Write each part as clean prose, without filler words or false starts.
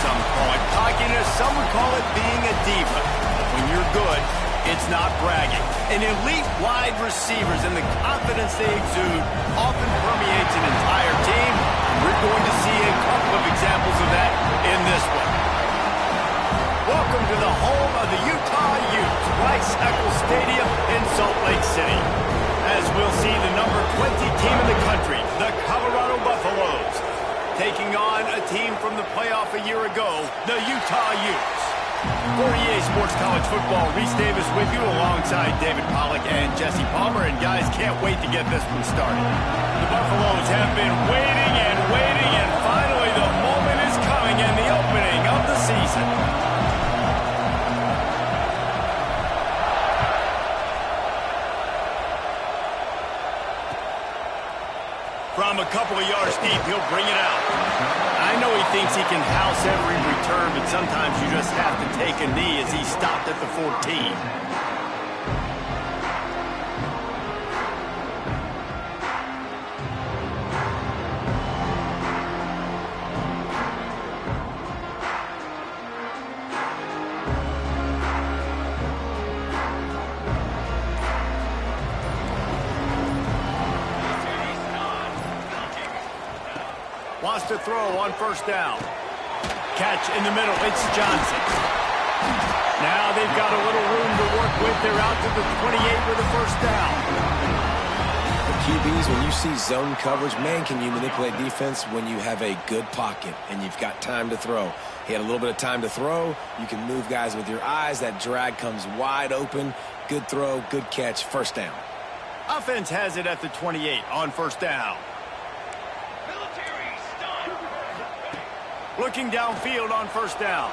some call it. Cockiness, some would call it being a diva. When you're good, it's not bragging. And elite wide receivers and the confidence they exude often permeates an entire team. We're going to see a couple of examples of that in this one. Welcome to the home of the Utah Utes, Rice-Eccles Stadium in Salt Lake City. As we'll see the number 20 team in the country, the Colorado Buffaloes, taking on a team from the playoff a year ago, the Utah Utes. For EA Sports College Football, Reese Davis with you alongside David Pollack and Jesse Palmer. And guys, can't wait to get this one started. The Buffaloes have been waiting, and finally the moment is coming and the opening of the season. From a couple of yards deep, he'll bring it out. I know he thinks he can house every return, but sometimes you just have to take a knee as he stopped at the 14. Wants to throw on first down. Catch in the middle. It's Johnson. Now they've got a little room to work with. They're out to the 28 with a first down. The QBs, when you see zone coverage, man, can you manipulate defense when you have a good pocket and you've got time to throw. He had a little bit of time to throw. You can move guys with your eyes. That drag comes wide open. Good throw, good catch, first down. Offense has it at the 28 on first down. Looking downfield on first down.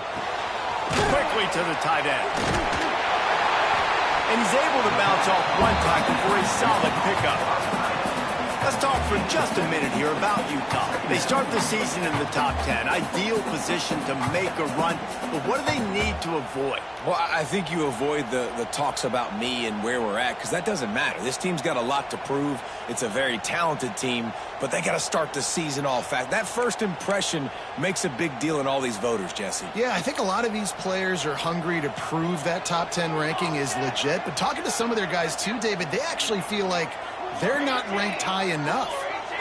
Quickly to the tight end. And he's able to bounce off one tackle for a solid pickup. Let's talk for just a minute here about Utah. They start the season in the top 10. Ideal position to make a run. But what do they need to avoid? Well, I think you avoid the talks about me and where we're at, because that doesn't matter. This team's got a lot to prove. It's a very talented team, but they got to start the season all fast. That first impression makes a big deal in all these voters, Jesse. Yeah, I think a lot of these players are hungry to prove that top 10 ranking is legit. But talking to some of their guys too, David, they actually feel like they're not ranked high enough.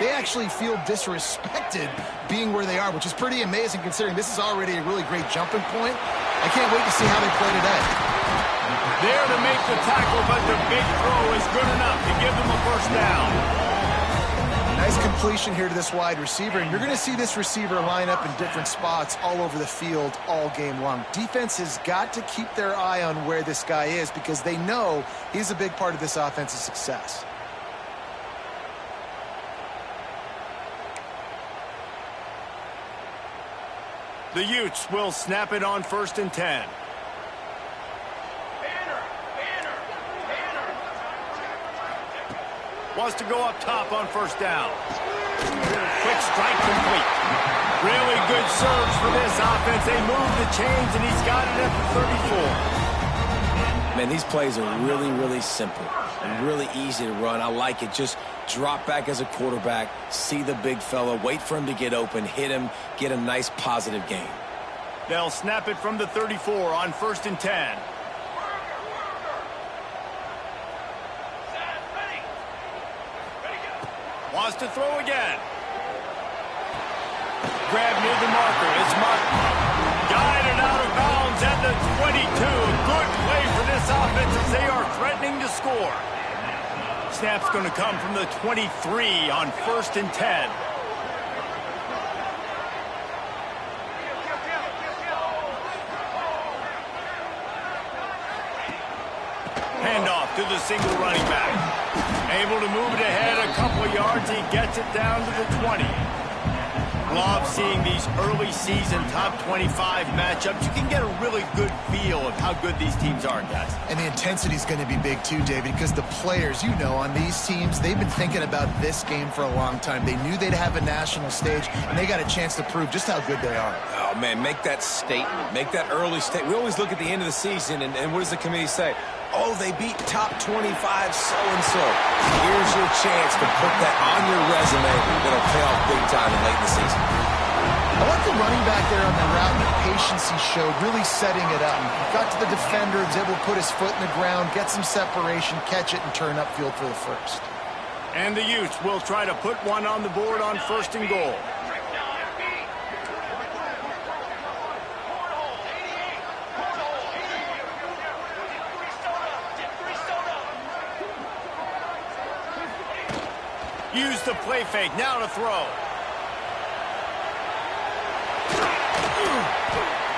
They actually feel disrespected being where they are, which is pretty amazing considering this is already a really great jumping point. I can't wait to see how they play today. There to make the tackle, but the big throw is good enough to give them a first down. Nice completion here to this wide receiver, and you're going to see this receiver line up in different spots all over the field all game long. Defense has got to keep their eye on where this guy is because they know he's a big part of this offense's success. The Utes will snap it on first and 10. Wants to go up top on first down. Quick strike complete. Really good surge for this offense. They move the chains, and he's got it at the 34. Man, these plays are really, really simple and really easy to run. I like it. Just drop back as a quarterback, see the big fella, wait for him to get open, hit him, get a nice positive gain. They'll snap it from the 34 on first and 10. Wants to throw again. Grab near the marker. It's Martin. Guided out of bounds at the 22. Good play for this offense as they are threatening to score. Snap's going to come from the 23 on first and 10. Handoff to the single running back. Able to move it ahead a couple of yards. He gets it down to the 20. Love seeing these early season top 25 matchups. You can get a really good feel of how good these teams are, guys. And the intensity is going to be big too, David, because the players, you know, on these teams, they've been thinking about this game for a long time. They knew they'd have a national stage, and they got a chance to prove just how good they are. Oh, man, make that statement. Make that early statement. We always look at the end of the season, and what does the committee say? Oh, they beat top 25 so-and-so. Here's your chance to put that on your resume that'll pay off big time late in the season. I like the running back there on the route and the awareness he showed, really setting it up. Got to the defender, was able to put his foot in the ground, get some separation, catch it, and turn upfield for the first. And the Utes will try to put one on the board on 1st and goal. Use the play fake, now to throw.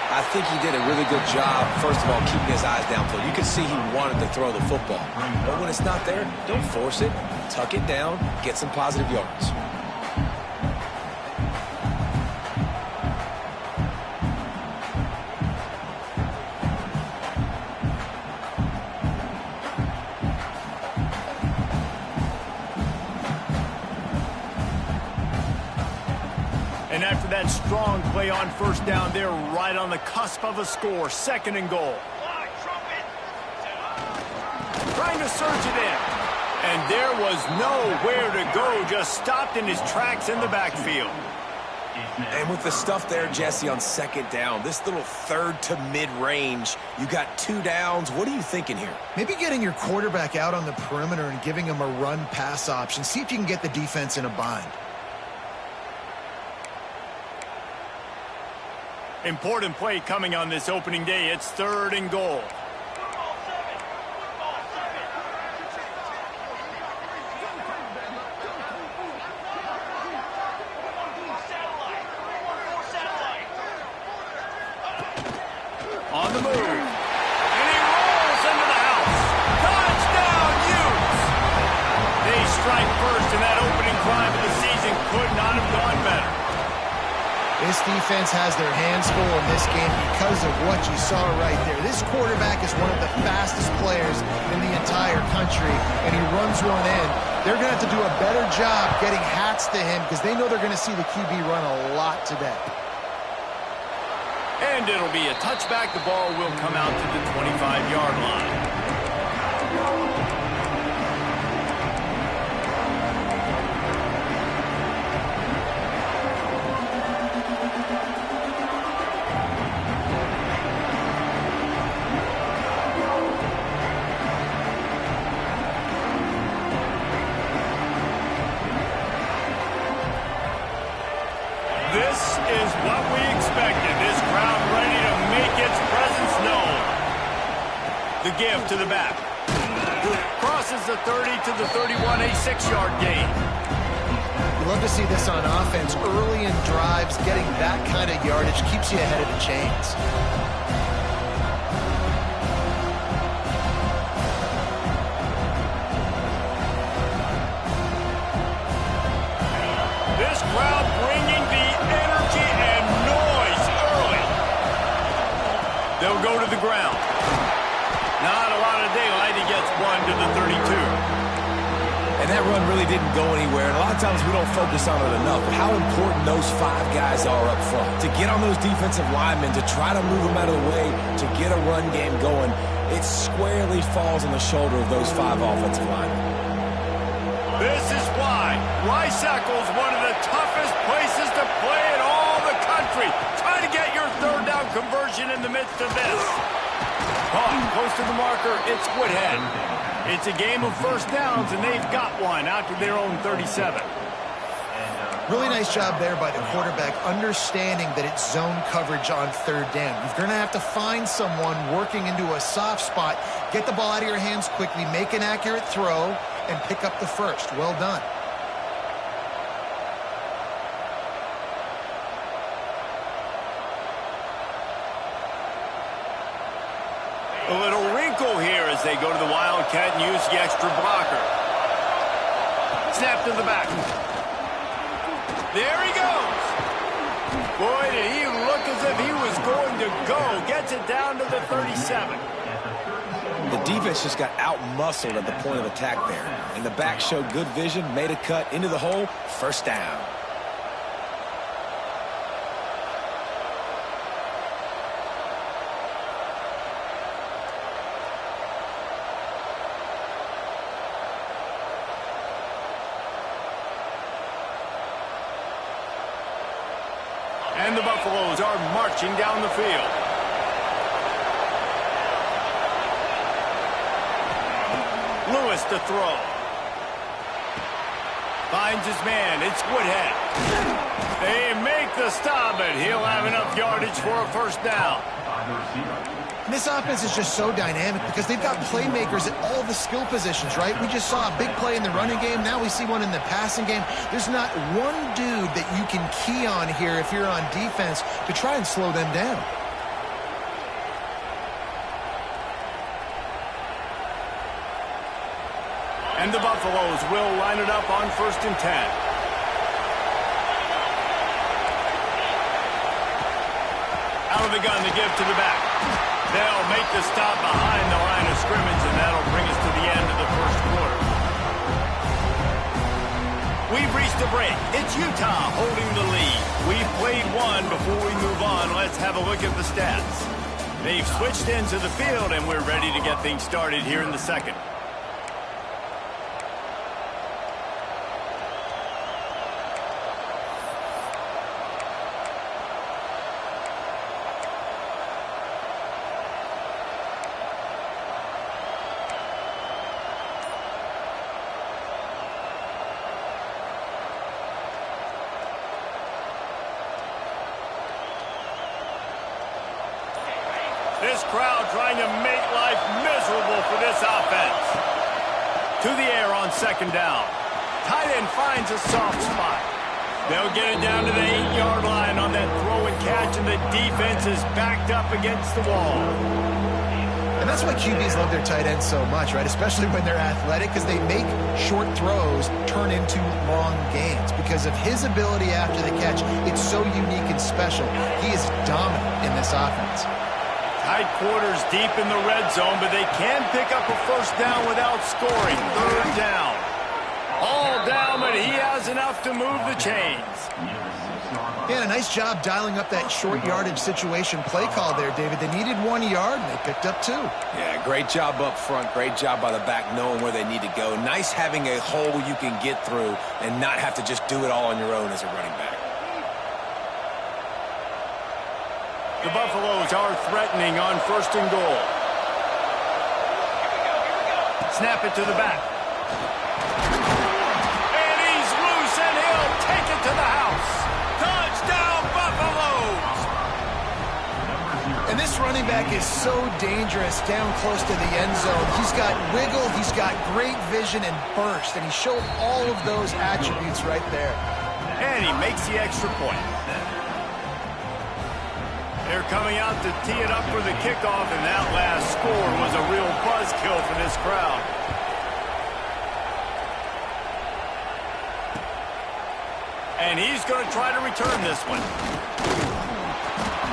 I think he did a really good job, first of all, keeping his eyes downfield. You can see he wanted to throw the football. But when it's not there, don't force it. Tuck it down, get some positive yards. And after that strong play on 1st down, they're right on the cusp of a score. 2nd and goal. Trying to surge it in. And there was nowhere to go. Just stopped in his tracks in the backfield. And with the stuff there, Jesse, on 2nd down, this little 3rd to mid-range, you got 2 downs. What are you thinking here? Maybe getting your quarterback out on the perimeter and giving him a run-pass option. See if you can get the defense in a bind. Important play coming on this opening day. It's 3rd and goal. On the move. And he rolls into the house. Touchdown, Utes! They strike first, and that opening drive of the season could not have gone better. This defense has their hands full in this game because of what you saw right there. This quarterback is one of the fastest players in the entire country, and he runs one in. They're going to have to do a better job getting hats to him because they know they're going to see the QB run a lot today. And it'll be a touchback. The ball will come out to the 25-yard line. This is what we expected. This crowd ready to make its presence known. The give to the back. Crosses the 30 to the 31, a 6-yard gain. You love to see this on offense. Early in drives, getting that kind of yardage keeps you ahead of the chains. This crowd bringing the energy and noise early. They'll go to the ground. Not a lot of daylight. He gets one to the 32. And that run really didn't go anywhere. And a lot of times we don't focus on it enough. But how important those 5 guys are up front. To get on those defensive linemen, to try to move them out of the way, to get a run game going, it squarely falls on the shoulder of those 5 offensive linemen. This is why Rice-Eccles, one of the toughest places to play in all the country. Try to get your 3rd down conversion in the midst of this. Caught close to the marker, it's Woodhead. It's a game of 1st downs, and they've got one out to their own 37. Really nice job there by the quarterback, understanding that it's zone coverage on 3rd down. You're going to have to find someone working into a soft spot, get the ball out of your hands quickly, make an accurate throw, and pick up the first. Well done. A little wrinkle here as they go to the Wildcat and use the extra blocker. Snap to the back. There he goes. Boy, did he look as if he was going to go. Gets it down to the 37. The defense just got out-muscled at the point of attack there. And the back showed good vision, made a cut into the hole, 1st down. And the Buffaloes are marching down the field. Lewis to throw. Finds his man. It's Woodhead. They make the stop, but he'll have enough yardage for a first down. And this offense is just so dynamic because they've got playmakers at all the skill positions, right? We just saw a big play in the running game. Now we see one in the passing game. There's not one dude that you can key on here if you're on defense to try and slow them down. And the Buffaloes will line it up on 1st and 10. Out of the gun to give to the back. They'll make the stop behind the line of scrimmage, and that'll bring us to the end of the first quarter. We've reached a break. It's Utah holding the lead. We've played one. Before we move on, let's have a look at the stats. They've switched into the field, and we're ready to get things started here in the second. This crowd trying to make life miserable for this offense. To the air on 2nd down. Tight end finds a soft spot. They'll get it down to the 8-yard line on that throw and catch, and the defense is backed up against the wall. And that's why QBs love their tight ends so much, right? Especially when they're athletic, because they make short throws turn into long gains. Because of his ability after the catch, it's so unique and special. He is dominant in this offense. Tight quarters deep in the red zone, but they can pick up a first down without scoring. 3rd down. All down, but he has enough to move the chains. Yeah, a nice job dialing up that short yardage situation play call there, David. They needed 1 yard, and they picked up 2. Yeah, great job up front. Great job by the back knowing where they need to go. Nice having a hole you can get through and not have to just do it all on your own as a running back. The Buffaloes are threatening on 1st and goal. Snap it to the back. And he's loose, and he'll take it to the house. Touchdown, Buffaloes! And this running back is so dangerous down close to the end zone. He's got wiggle, he's got great vision and burst, and he showed all of those attributes right there. And he makes the extra point. They're coming out to tee it up for the kickoff, and that last score was a real buzzkill for this crowd. And he's going to try to return this one.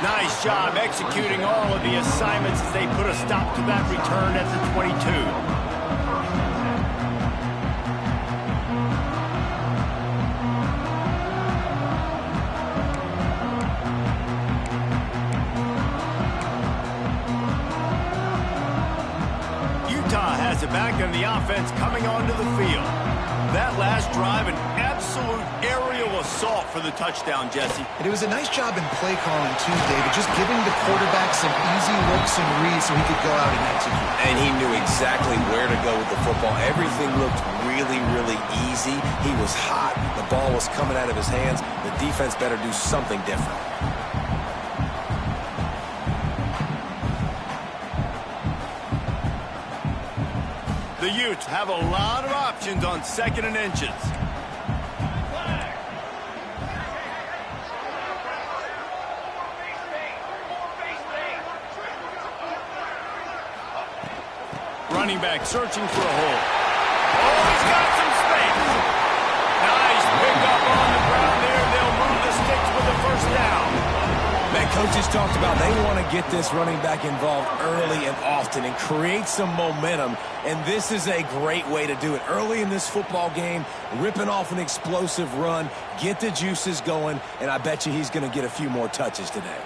Nice job executing all of the assignments as they put a stop to that return at the 22. Has it back, and the offense coming onto the field. That last drive, an absolute aerial assault for the touchdown, Jesse. And it was a nice job in play calling, too, David, just giving the quarterback some easy looks and reads so he could go out and execute. And he knew exactly where to go with the football. Everything looked really, really easy. He was hot. The ball was coming out of his hands. The defense better do something different. The Utes have a lot of options on 2nd and inches. Running back searching for a hole. Oh, he's got some space. Nice pickup on the ground there. They'll move the sticks with the first down. Man, coaches talked about they want to get this running back involved early and often and create some momentum, and this is a great way to do it. Early in this football game, ripping off an explosive run, get the juices going, and I bet you he's going to get a few more touches today.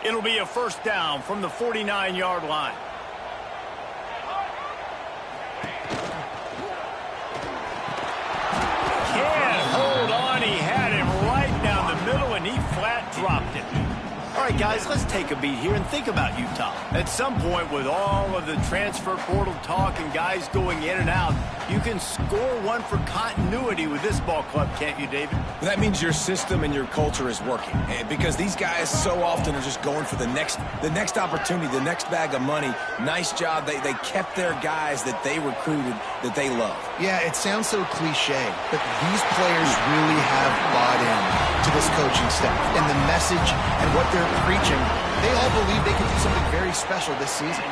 It'll be a first down from the 49-yard line. right, guys, let's take a beat here and think about Utah. At some point, with all of the transfer portal talk and guys going in and out, you can score one for continuity with this ball club, can't you, David? That means your system and your culture is working. And because these guys so often are just going for the next opportunity, the next bag of money. Nice job. They kept their guys that they recruited, that they love. Yeah, it sounds so cliche, but these players really have bought in to this coaching staff and the message and what they're preaching. They all believe they can do something very special this season.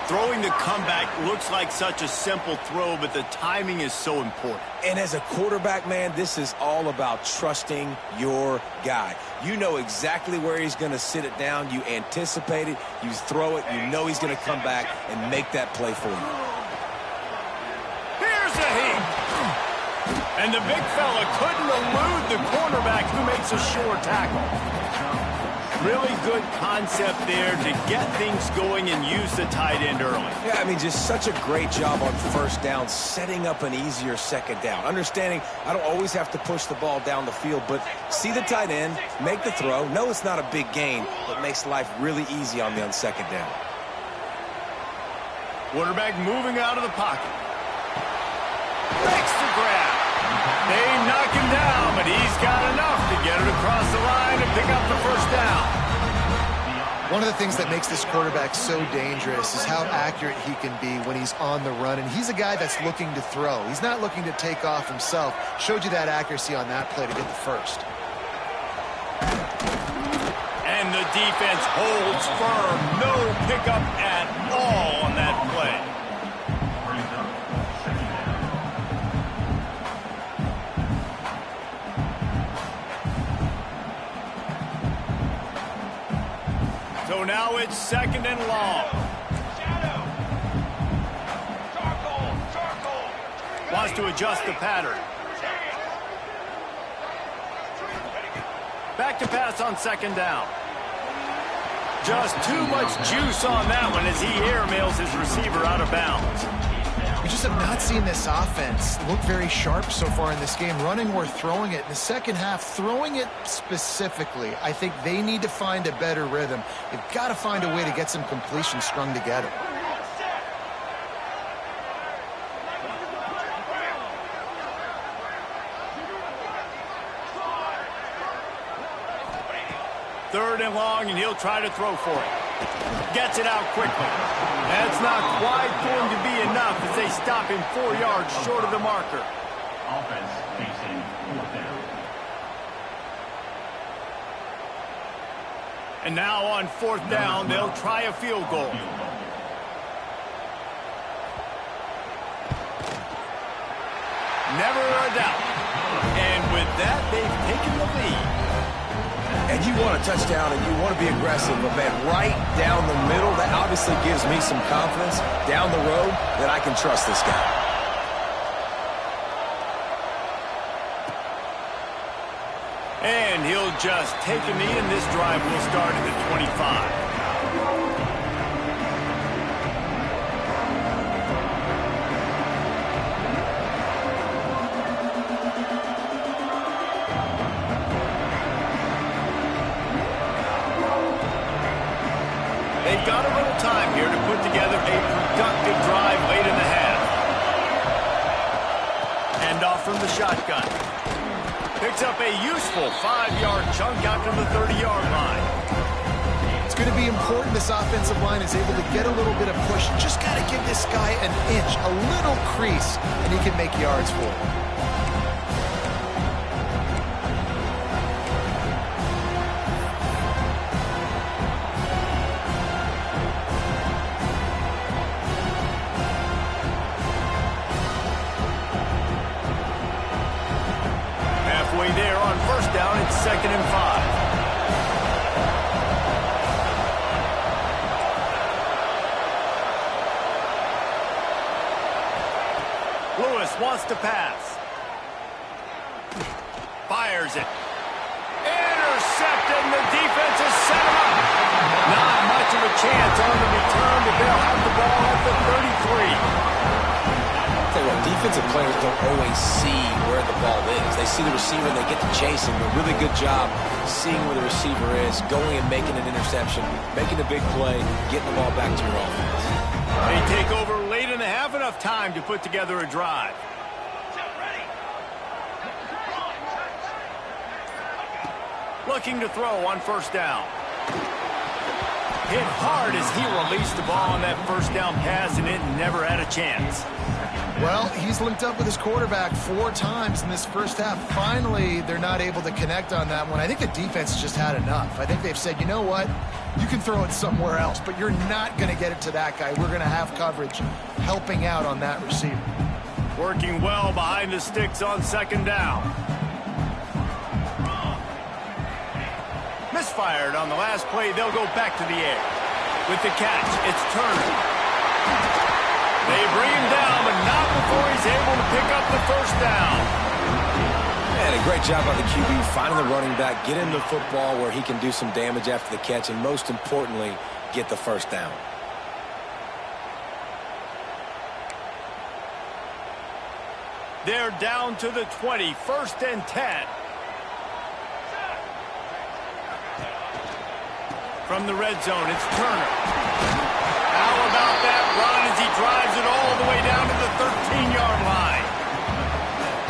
Throwing the comeback looks like such a simple throw, but the timing is so important. And as a quarterback, man, this is all about trusting your guy. You know exactly where he's going to sit it down. You anticipate it. You throw it. You know he's going to come back and make that play for you. Here's a heat. And the big fella couldn't elude the cornerback who makes a sure tackle. Really good concept there to get things going and use the tight end early. Yeah, I mean, just such a great job on first down, setting up an easier second down. Understanding I don't always have to push the ball down the field, but see the tight end, make the throw. No, it's not a big gain, but makes life really easy on me on second down. Quarterback moving out of the pocket. Makes the grab. They knock him down, but he's got enough to get it across the line and pick up the first down. One of the things that makes this quarterback so dangerous is how accurate he can be when he's on the run. And he's a guy that's looking to throw. He's not looking to take off himself. Showed you that accuracy on that play to get the first. And the defense holds firm. No pickup at all on that play. So now it's second and long. Wants to adjust the pattern. Back to pass on second down. Just too much juice on that one as he airmails his receiver out of bounds. We just have not seen this offense look very sharp so far in this game, running or throwing it. In the second half, throwing it specifically, I think they need to find a better rhythm. They've got to find a way to get some completion strung together. Third and long, and he'll try to throw for it. Gets it out quickly. That's not quite going to be enough as they stop him 4 yards short of the marker. Offense facing fourth down. And now on fourth down, they'll try a field goal. Never a doubt. And with that, they've taken the lead. And you want a touchdown and you want to be aggressive, but man, right down the middle, that obviously gives me some confidence down the road that I can trust this guy. And he'll just take a knee, and this drive will start at the 25. They've got a little time here to put together a productive drive late in the half. Hand off from the shotgun. Picks up a useful 5-yard chunk out to the 30-yard line. It's going to be important this offensive line is able to get a little bit of push. Just got to give this guy an inch, a little crease, and he can make yards for it. There on first down, it's 2nd and 5. Lewis wants to pass. Fires it. Intercepted, and the defense has set him up. Not much of a chance on the return, but they'll have the ball at the 33. Tell you what, defensive players don't always see where the ball is. They see the receiver and they get to chase him. A really good job seeing where the receiver is, going and making an interception, making a big play, getting the ball back to your offense. They take over late in the half, enough time to put together a drive. Looking to throw on first down. Hit hard as he released the ball on that first down pass, and it never had a chance. Well, he's linked up with his quarterback 4 times in this first half. Finally, they're not able to connect on that one. I think the defense just had enough. I think they've said, you know what? You can throw it somewhere else, but you're not going to get it to that guy. We're going to have coverage helping out on that receiver. Working well behind the sticks on second down. Misfired on the last play. They'll go back to the air. With the catch, it's Turner. They bring him down, but not before he's able to pick up the first down. And a great job by the QB finding the running back, get him the football where he can do some damage after the catch, and most importantly, get the first down. They're down to the 20, 1st and 10. From the red zone, it's Turner. How about that run as he drives it all the way down to the 13-yard line?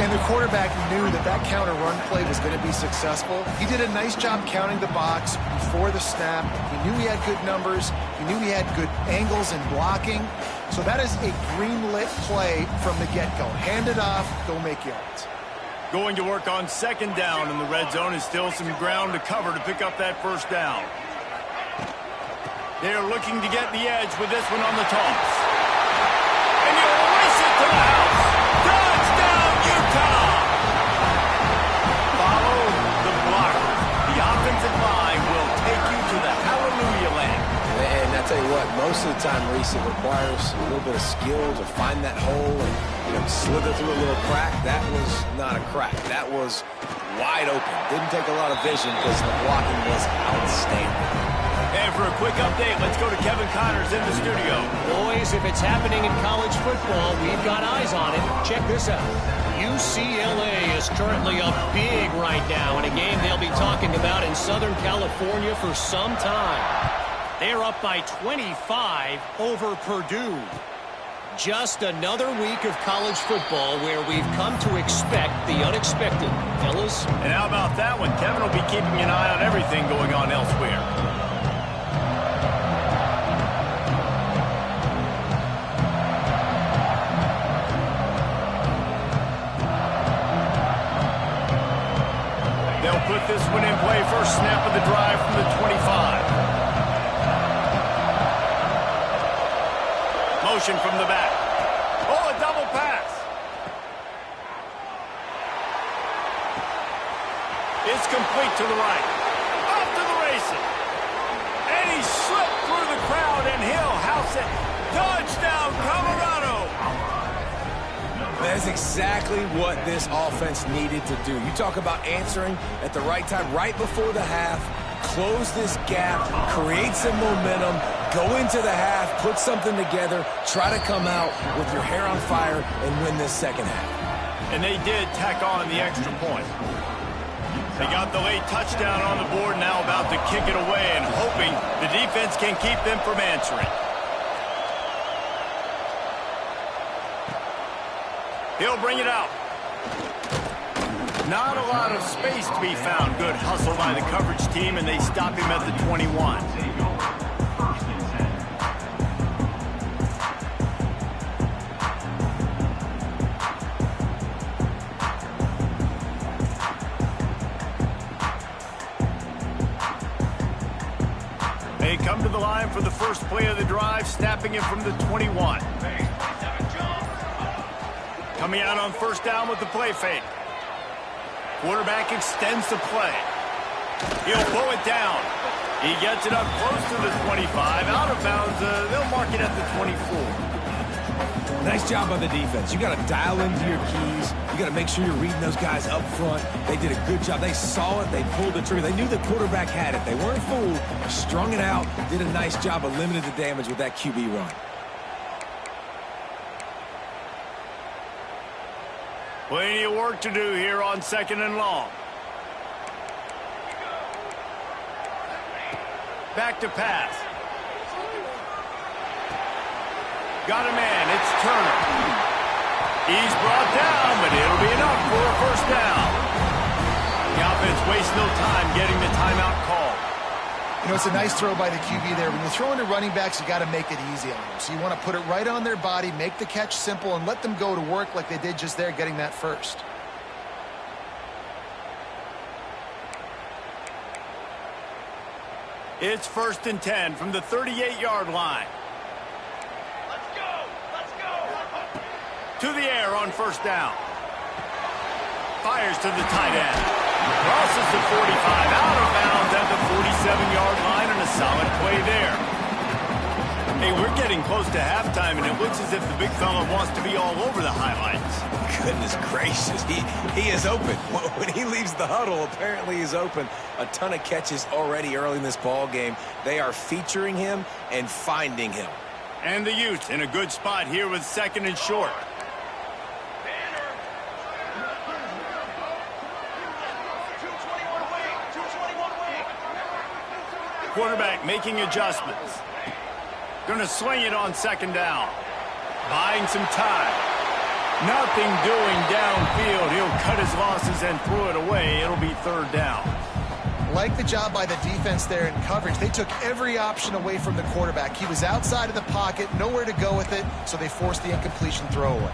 And the quarterback knew that that counter run play was going to be successful. He did a nice job counting the box before the snap. He knew he had good numbers. He knew he had good angles and blocking. So that is a green-lit play from the get-go. Hand it off, go make yards. Going to work on second down in the red zone is still some ground to cover to pick up that first down. They're looking to get the edge with this one on the toss. And he'll race it to the house. Touchdown, Utah! Follow the blocker. The offensive line will take you to the hallelujah land. And I tell you what, most of the time, Reese, it requires a little bit of skill to find that hole and slither through a little crack. That was not a crack. That was wide open. Didn't take a lot of vision because the blocking was outstanding. And for a quick update, let's go to Kevin Connors in the studio. Boys, if it's happening in college football, we've got eyes on it. Check this out. UCLA is currently up big right now in a game they'll be talking about in Southern California for some time. They're up by 25 over Purdue. Just another week of college football where we've come to expect the unexpected, fellas. And how about that one? Kevin will be keeping an eye on everything going on elsewhere. They'll put this one in play. First snap of the drive from the 25. Motion from the back. Oh, a double pass. It's complete to the right. Off to the races. And he slipped through the crowd, and he'll house it. Touchdown, Colorado. That's exactly what this offense needed to do. You talk about answering at the right time, right before the half, close this gap, create some momentum, go into the half, put something together, try to come out with your hair on fire and win this second half. And they did tack on the extra point. They got the late touchdown on the board, now about to kick it away and hoping the defense can keep them from answering. He'll bring it out. Not a lot of space to be found. Good hustle by the coverage team, and they stop him at the 21. They come to the line for the first play of the drive, snapping it from the 21. Coming out on first down with the play fake. Quarterback extends the play. He'll pull it down. He gets it up close to the 25. Out of bounds, they'll mark it at the 24. Nice job by the defense. You got to dial into your keys. You got to make sure you're reading those guys up front. They did a good job. They saw it. They pulled the trigger. They knew the quarterback had it. They weren't fooled. Strung it out. Did a nice job of limiting the damage with that QB run. Plenty of work to do here on 2nd and long. Back to pass. Got a man. It's Turner. He's brought down, but it'll be enough for a first down. The offense wastes no time getting the timeout called. You know, it's a nice throw by the QB there. When you're throwing to running backs, you got to make it easy on them. So you want to put it right on their body, make the catch simple, and let them go to work like they did just there, getting that first. It's 1st and 10 from the 38-yard line. Let's go! Let's go! To the air on 1st down. Fires to the tight end. Crosses the 45, out of bounds at the 47-yard line, and a solid play there. Hey, we're getting close to halftime, and it looks as if the big fella wants to be all over the highlights. Goodness gracious, he is open. When he leaves the huddle, apparently he's open. A ton of catches already early in this ball game. They are featuring him and finding him. And the Utes in a good spot here with 2nd and short. Quarterback making adjustments. Going to sling it on 2nd down. Buying some time. Nothing doing downfield. He'll cut his losses and throw it away. It'll be 3rd down. Like the job by the defense there in coverage. They took every option away from the quarterback. He was outside of the pocket, nowhere to go with it, so they forced the incompletion throwaway.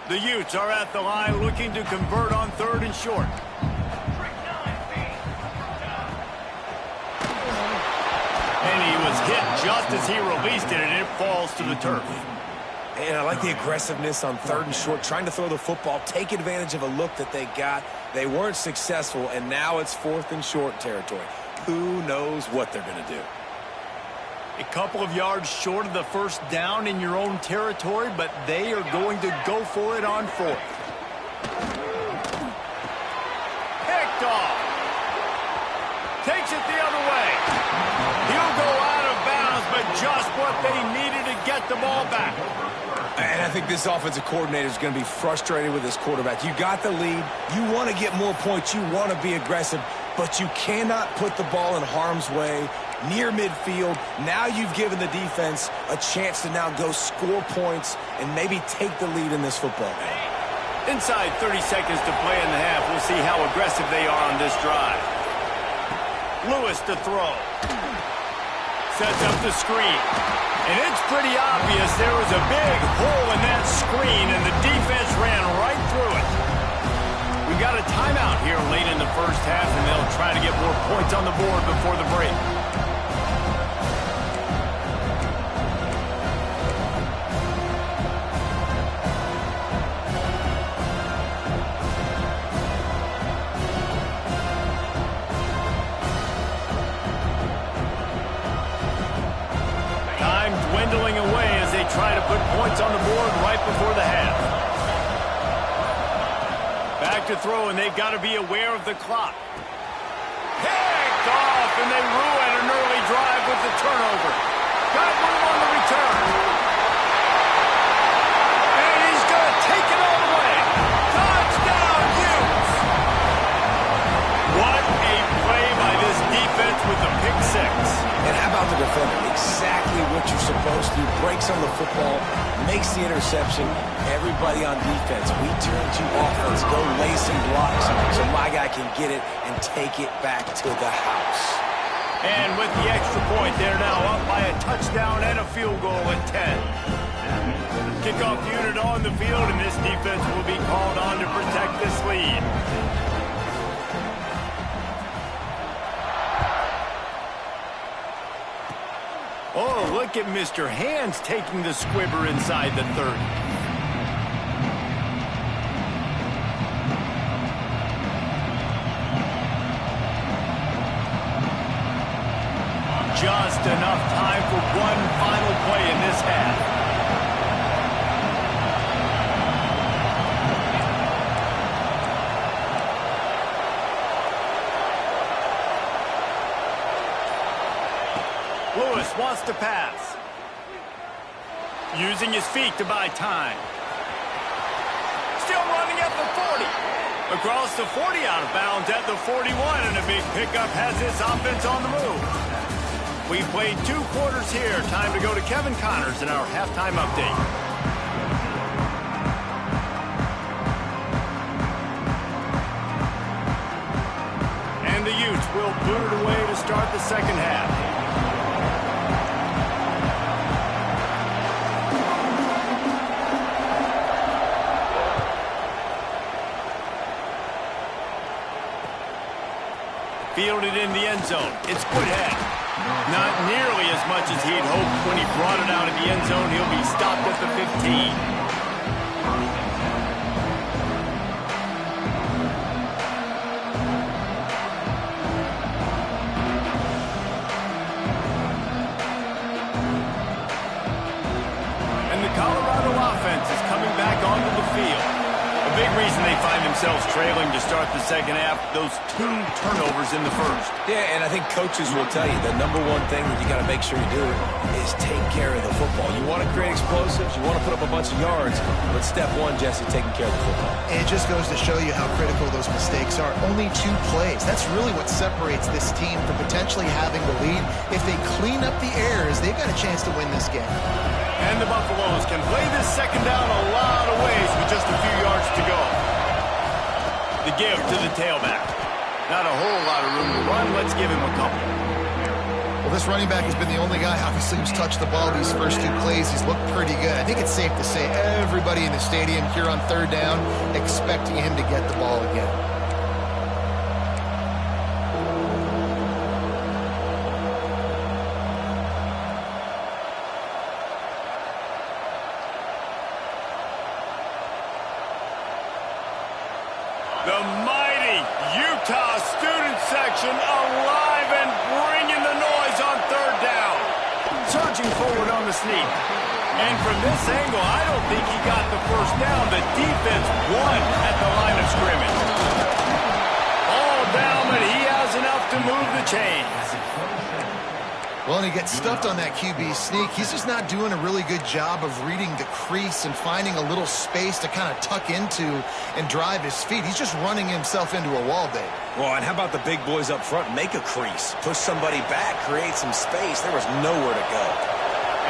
The Utes are at the line looking to convert on 3rd and short. And he was hit just as he released it, and it falls to the turf. And I like the aggressiveness on 3rd and short, trying to throw the football, take advantage of a look that they got. They weren't successful, and now it's 4th and short territory. Who knows what they're going to do? A couple of yards short of the first down in your own territory, but they are going to go for it on 4th. Picked off. Takes it the other way. He'll go out of bounds, but just what they needed to get the ball back. And I think this offensive coordinator is going to be frustrated with his quarterback. You got the lead. You want to get more points. You want to be aggressive, but you cannot put the ball in harm's way near midfield. Now you've given the defense a chance to now go score points and maybe take the lead in this football game. Inside 30 seconds to play in the half. We'll see how aggressive they are on this drive. Lewis to throw. Sets up the screen. And it's pretty obvious there was a big hole in that screen, and the defense ran right through it. We've got a timeout here late in the first half, and they'll try to get more points on the board before the break. Dwindling away as they try to put points on the board right before the half. Back to throw, and they've got to be aware of the clock. Picked off, and they ruin an early drive with the turnover. Got room on the return. And he's going to take it all the way. Touchdown, Utes! What a play by this defense with the pick six. And how about the defender? Exactly what you're supposed to do. Breaks on the football, makes the interception. Everybody on defense, we turn to offense. Go lay some blocks so my guy can get it and take it back to the house. And with the extra point, they're now up by a touchdown and a field goal at 10. Kickoff unit on the field, and this defense will be called on to protect this lead. Oh, look at Mr. Hands taking the squibber inside the 30. Just enough time for one final play in this half. Lewis wants to pass. Using his feet to buy time. Across the 40, out of bounds at the 41, and a big pickup has this offense on the move. We played 2 quarters here. Time to go to Kevin Connors in our halftime update. And the Utes will boot it away to start the second half. Fielded in the end zone. It's Woodhead. Not nearly as much as he'd hoped when he brought it out of the end zone. He'll be stopped at the 15. And the Colorado offense is coming back onto the field. A big reason they find themselves trailing to start the second half, those 2 turnovers in the first. Yeah, and I think coaches will tell you the number one thing that you got to make sure you do is take care of the football. You want to create explosives, you want to put up a bunch of yards, but step one, Jesse, taking care of the football. And it just goes to show you how critical those mistakes are. Only 2 plays. That's really what separates this team from potentially having the lead. If they clean up the errors, they've got a chance to win this game. And the Buffaloes can play this second down a lot of ways with just a few yards to go. The give to the tailback. Not a whole lot of room to run. Let's give him a couple. Well, this running back has been the only guy, obviously, who's touched the ball these first 2 plays. He's looked pretty good. I think it's safe to say everybody in the stadium here on third down expecting him to get the ball again. The mighty Utah student section alive and bringing the noise on third down. Charging forward on the sneak. And from this angle, I don't think he got the first down. The defense won at the line of scrimmage. All down, but he has enough to move the chains. Well, and he gets stuffed on that QB sneak. He's just not doing a really good job of reading the crease and finding a little space to kind of tuck into and drive his feet. He's just running himself into a wall, Dave. Well, and how about the big boys up front? Make a crease. Push somebody back. Create some space. There was nowhere to go.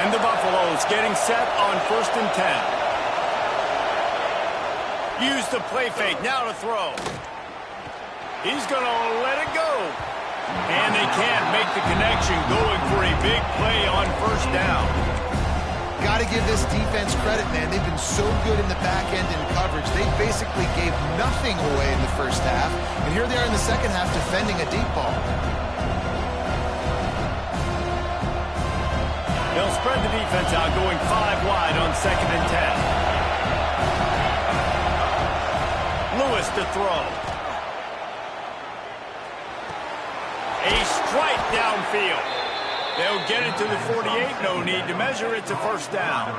And the Buffaloes getting set on 1st and 10. Use the play fake. Now to throw. He's going to let it go. And they can't make the connection, going for a big play on first down. Got to give this defense credit, man. They've been so good in the back end in coverage. They basically gave nothing away in the first half. And here they are in the second half defending a deep ball. They'll spread the defense out, going 5 wide on 2nd and 10. Lewis to throw. A strike downfield. They'll get it to the 48. No need to measure. It's a first down.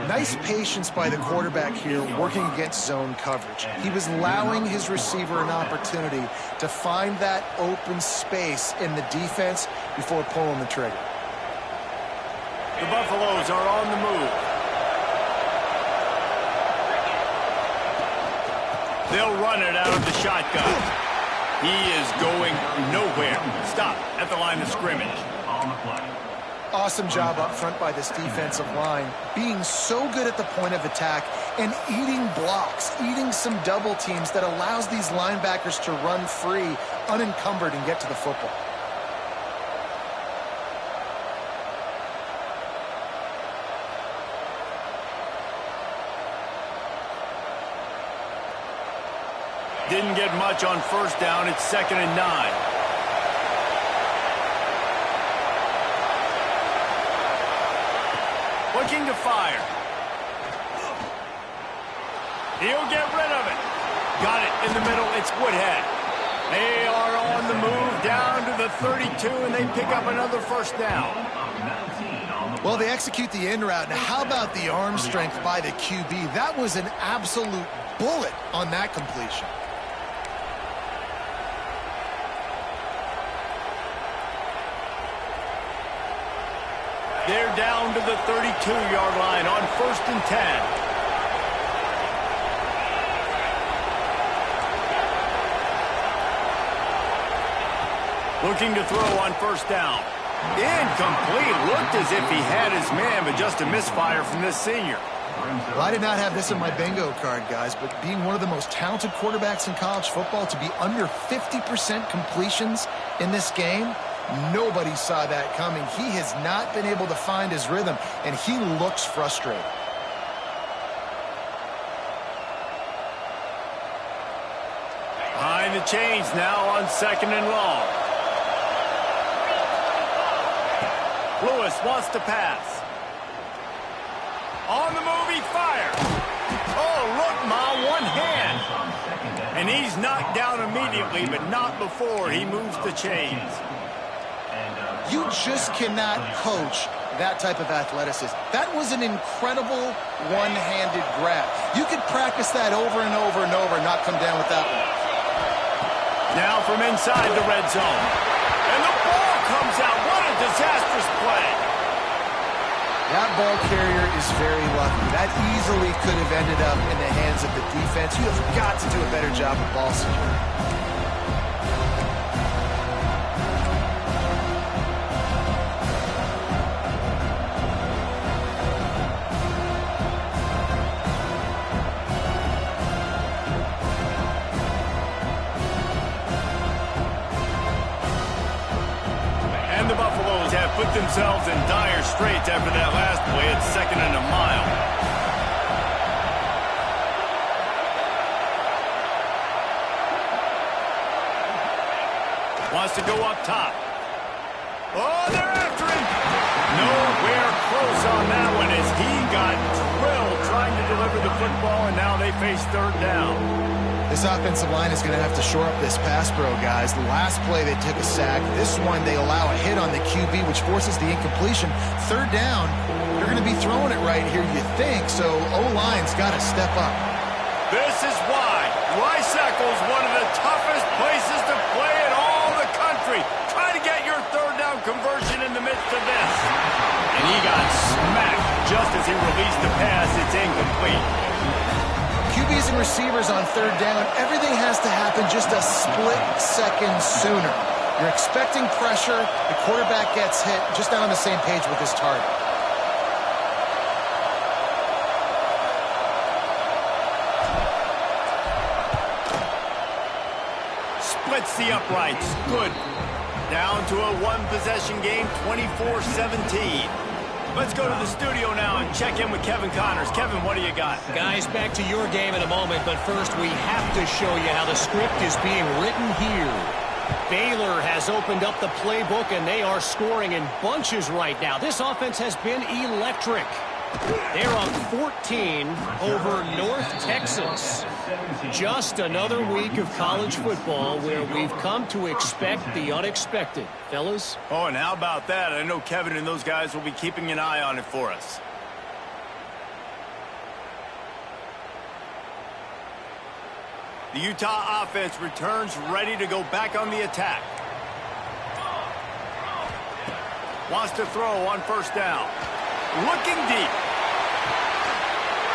Nice patience by the quarterback here working against zone coverage. He was allowing his receiver an opportunity to find that open space in the defense before pulling the trigger. The Buffaloes are on the move. They'll run it out of the shotgun. He is going nowhere. Stop at the line of scrimmage. Awesome job up front by this defensive line, being so good at the point of attack and eating blocks, eating some double teams that allows these linebackers to run free, unencumbered, and get to the football. Didn't get much on first down. It's 2nd and 9. Looking to fire. He'll get rid of it. Got it in the middle. It's Woodhead. They are on the move down to the 32, and they pick up another first down. Well, they execute the in route. Now, how about the arm strength by the QB? That was an absolute bullet on that completion. They're down to the 32-yard line on 1st and 10. Looking to throw on first down. Incomplete. Looked as if he had his man, but just a misfire from this senior. Well, I did not have this in my bingo card, guys, but being one of the most talented quarterbacks in college football, to be under 50% completions in this game, nobody saw that coming. He has not been able to find his rhythm, and he looks frustrated. Behind the chains now on 2nd and long. Lewis wants to pass. On the move, he fires. Oh, look, Ma, one hand. And he's knocked down immediately, but not before he moves the chains. You just cannot coach that type of athleticism. That was an incredible one-handed grab. You could practice that over and over and over and not come down with that one. Now from inside the red zone. And the ball comes out. What a disastrous play. That ball carrier is very lucky. That easily could have ended up in the hands of the defense. You have got to do a better job of ball security. Put themselves in dire straits after that last play at 2nd and a mile. Wants to go up top. Oh, they're after him. Nowhere close on that one as he got drilled trying to deliver the football, and now they face 3rd down. This offensive line is going to have to shore up this pass pro, guys. The last play they took a sack. This one they allow a hit on the QB, which forces the incompletion. 3rd down, they're going to be throwing it right here, you think. So O-line's got to step up. This is why Rice-Eccles, one of the toughest places to play in all the country. Try to get your 3rd down conversion in the midst of this. And he got smacked just as he released the pass. It's incomplete. QBs and receivers on 3rd down, everything has to happen just a split second sooner. You're expecting pressure, the quarterback gets hit, just not on the same page with his target. Splits the uprights. Good. Down to a one-possession game, 24-17. Let's go to the studio now and check in with Kevin Connors. Kevin, what do you got? Guys, back to your game in a moment, but first we have to show you how the script is being written here. Baylor has opened up the playbook, and they are scoring in bunches right now. This offense has been electric. They're up 14 over North Texas. Just another week of college football where we've come to expect the unexpected. Fellas? Oh, and how about that? I know Kevin and those guys will be keeping an eye on it for us. The Utah offense returns ready to go back on the attack. Wants to throw on 1st down. Looking deep.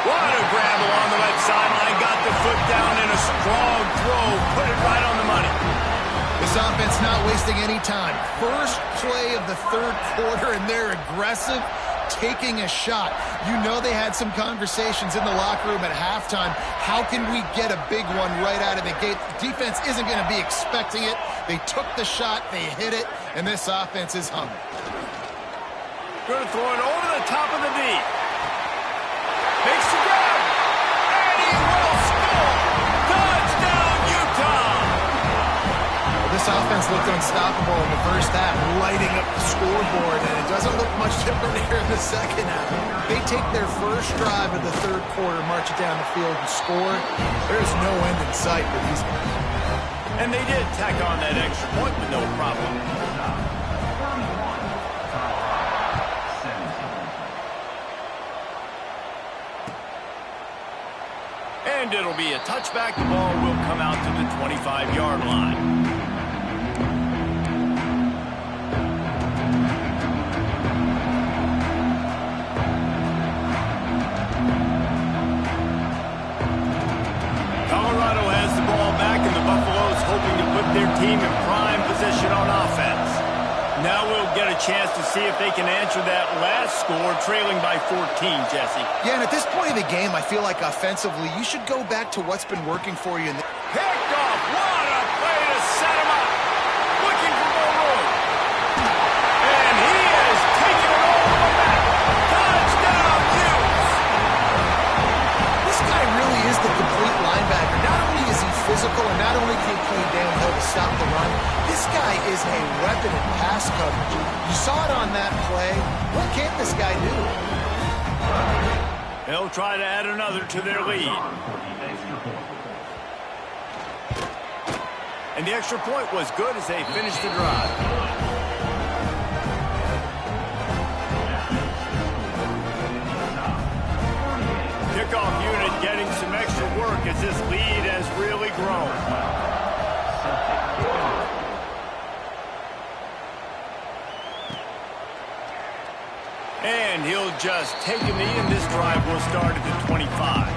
What a grab along the left sideline. Got the foot down in a strong throw. Put it right on the money. This offense not wasting any time. First play of the 3rd quarter, and they're aggressive, taking a shot. You know they had some conversations in the locker room at halftime. How can we get a big one right out of the gate? The defense isn't going to be expecting it. They took the shot, they hit it, and this offense is humming. Going to throw it over the top of the knee. Makes the grab. And he will score. Touchdown, Utah. Well, this offense looked unstoppable in the first half, lighting up the scoreboard, and it doesn't look much different here in the second half. They take their first drive of the 3rd quarter, march it down the field, and score. There's no end in sight for these guys. And they did tack on that extra point with no problem. And it'll be a touchback. The ball will come out to the 25-yard line. Colorado has the ball back, and the Buffaloes hoping to put their team in prime position on offense. Now we'll get a chance to see if they can answer that last score, trailing by 14, Jesse. Yeah, and at this point of the game, I feel like offensively, you should go back to what's been working for you. Picked off. What a play to set him up. Looking for more room. And he is taking it all the way back. Touchdown, Utes. This guy really is the complete linebacker. Not only is he physical, and not only can he play downhill to stop the run, this guy is a weapon in pass coverage. You saw it on that play. What can't this guy do? They'll try to add another to their lead. And the extra point was good as they finished the drive. Kickoff unit getting some extra work as this lead has really grown. And he'll just take a knee, and this drive will start at the 25.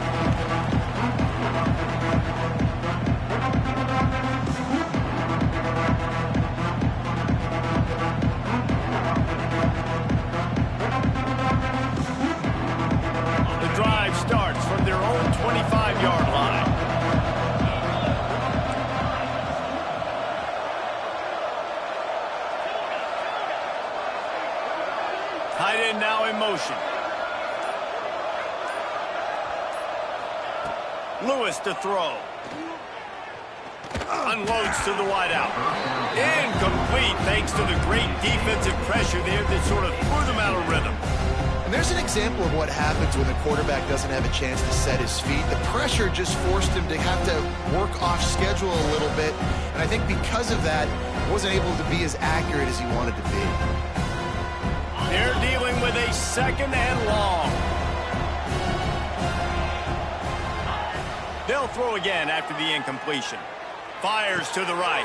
The drive starts from their own 25-yard line. Tight end now in motion. Lewis to throw. Unloads to the wideout. Incomplete thanks to the great defensive pressure there that sort of threw them out of rhythm. And there's an example of what happens when the quarterback doesn't have a chance to set his feet. The pressure just forced him to have to work off schedule a little bit. And I think because of that, he wasn't able to be as accurate as he wanted to be. They're dealing with a second and long. They'll throw again after the incompletion. Fires to the right.